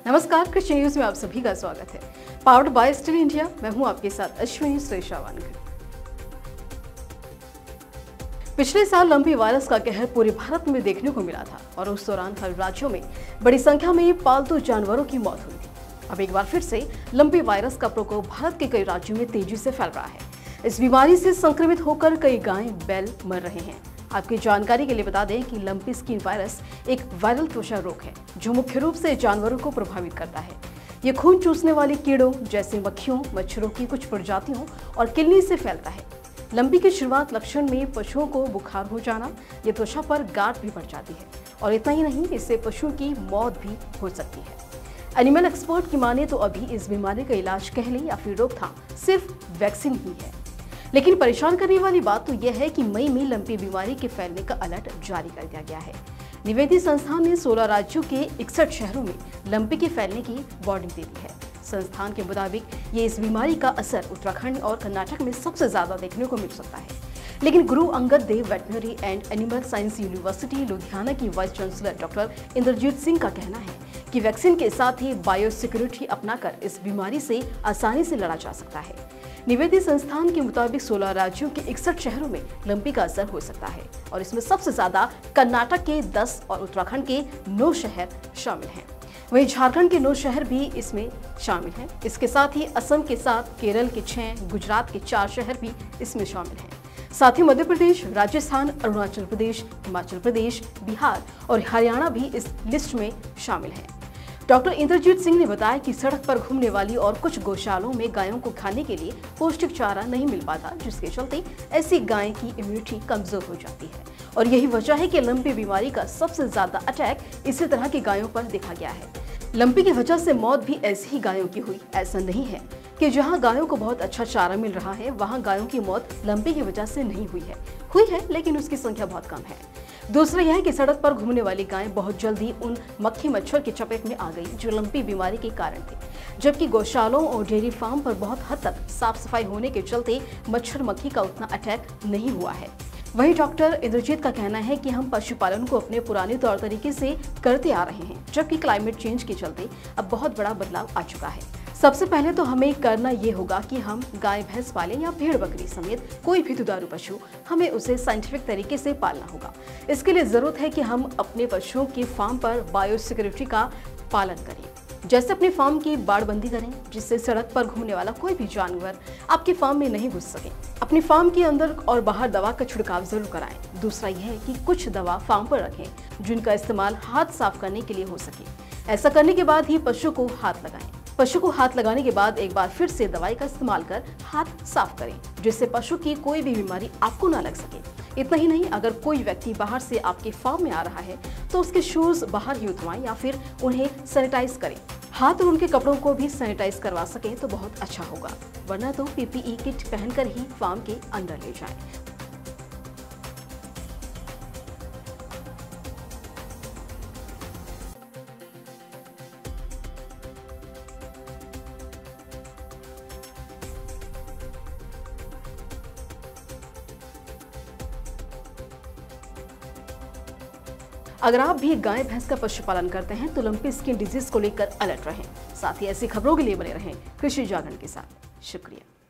नमस्कार, कृषि न्यूज में आप सभी का स्वागत है। पावर्ड बाय स्टिल इंडिया, मैं हूं आपके साथ अश्विनी श्रेष्ठवानकर। पिछले साल लंपी वायरस का कहर पूरे भारत में देखने को मिला था और उस दौरान हर राज्यों में बड़ी संख्या में पालतू जानवरों की मौत हुई थी। अब एक बार फिर से लंपी वायरस का प्रकोप भारत के कई राज्यों में तेजी से फैल रहा है। इस बीमारी से संक्रमित होकर कई गाय बैल मर रहे हैं। आपकी जानकारी के लिए बता दें कि लंपी स्किन वायरस एक वायरल त्वचा रोग है जो मुख्य रूप से जानवरों को प्रभावित करता है। ये खून चूसने वाले कीड़ों जैसे मक्खियों, मच्छरों की कुछ प्रजातियों और किलनी से फैलता है। लंपी की शुरुआत लक्षण में पशुओं को बुखार हो जाना, ये त्वचा पर गांठ भी पड़ जाती है और इतना ही नहीं, इससे पशुओं की मौत भी हो सकती है। एनिमल एक्सपर्ट की माने तो अभी इस बीमारी का इलाज कह लें या फिर रोकथाम सिर्फ वैक्सीन ही है। लेकिन परेशान करने वाली बात तो यह है कि मई में लंपी बीमारी के फैलने का अलर्ट जारी कर दिया गया है। निवेदी संस्थान ने 16 राज्यों के 61 शहरों में लंपी के फैलने की वार्निंग दे दी है। संस्थान के मुताबिक ये इस बीमारी का असर उत्तराखंड और कर्नाटक में सबसे ज्यादा देखने को मिल सकता है। लेकिन Guru Angad Dev veterinary and animal science university Ludhiana की vice chancellor doctor Inderjit Singh का कहना है कि वैक्सीन के साथ ही बायोसिक्योरिटी अपनाकर इस बीमारी से आसानी से लड़ा जा सकता है। निवेदी संस्थान के मुताबिक 16 राज्यों के 61 शहरों में लंपी का असर हो सकता है और इसमें सबसे ज्यादा कर्नाटक के 10 और उत्तराखंड के 9 शहर शामिल हैं। वहीं झारखंड के 9 शहर भी इसमें शामिल हैं। इसके साथ ही असम के साथ केरल के 6, गुजरात के 4 शहर भी इसमें शामिल हैं। साथ ही मध्य प्रदेश, राजस्थान, अरुणाचल प्रदेश, हिमाचल प्रदेश, बिहार और हरियाणा भी इस लिस्ट में शामिल हैं। डॉक्टर इंद्रजीत सिंह ने बताया कि सड़क पर घूमने वाली और कुछ गौशालों में गायों को खाने के लिए पौष्टिक चारा नहीं मिल पाता, जिसके चलते ऐसी गाय की इम्यूनिटी कमजोर हो जाती है और यही वजह है कि लंपी बीमारी का सबसे ज्यादा अटैक इसी तरह की गायों पर देखा गया है। लंपी की वजह से मौत भी ऐसी ही गायों की हुई। ऐसा नहीं है कि जहां गायों को बहुत अच्छा चारा मिल रहा है वहां गायों की मौत लंपी की वजह से नहीं हुई है, लेकिन उसकी संख्या बहुत कम है। दूसरा यह है कि सड़क पर घूमने वाली गायें बहुत जल्दी उन मक्खी मच्छर की चपेट में आ गई जो लंपी बीमारी के कारण थे, जबकि गौशालों और डेयरी फार्म पर बहुत हद तक साफ सफाई होने के चलते मच्छर मक्खी का उतना अटैक नहीं हुआ है। वहीं डॉक्टर इंद्रजीत का कहना है कि हम पशुपालन को अपने पुराने तौर तरीके से करते आ रहे हैं, जबकि क्लाइमेट चेंज के चलते अब बहुत बड़ा बदलाव आ चुका है। सबसे पहले तो हमें करना ये होगा कि हम गाय भैंस पालें या भेड़ बकरी समेत कोई भी दुधारू पशु, हमें उसे साइंटिफिक तरीके से पालना होगा। इसके लिए जरूरत है कि हम अपने पशुओं के फार्म पर बायोसिक्योरिटी का पालन करें, जैसे अपने फार्म की बाड़बंदी करें जिससे सड़क पर घूमने वाला कोई भी जानवर आपके फार्म में नहीं घुस सके। अपने फार्म के अंदर और बाहर दवा का छिड़काव जरूर कराएं। दूसरा यह है कि कुछ दवा फार्म पर रखें जिनका इस्तेमाल हाथ साफ करने के लिए हो सके। ऐसा करने के बाद ही पशु को हाथ लगाएं। पशु को हाथ लगाने के बाद एक बार फिर से दवाई का इस्तेमाल कर हाथ साफ करें जिससे पशु की कोई भी बीमारी आपको ना लग सके। इतना ही नहीं, अगर कोई व्यक्ति बाहर से आपके फार्म में आ रहा है तो उसके शूज बाहर ही उतरवाएं या फिर उन्हें सैनिटाइज करें। हाथ और उनके कपड़ों को भी सैनिटाइज करवा सकें तो बहुत अच्छा होगा, वरना तो पीपीई किट पहनकर ही फार्म के अंदर ले जाएं। अगर आप भी गाय भैंस का पशुपालन करते हैं तो लंपी स्किन डिजीज को लेकर अलर्ट रहें। साथ ही ऐसी खबरों के लिए बने रहें कृषि जागरण के साथ। शुक्रिया।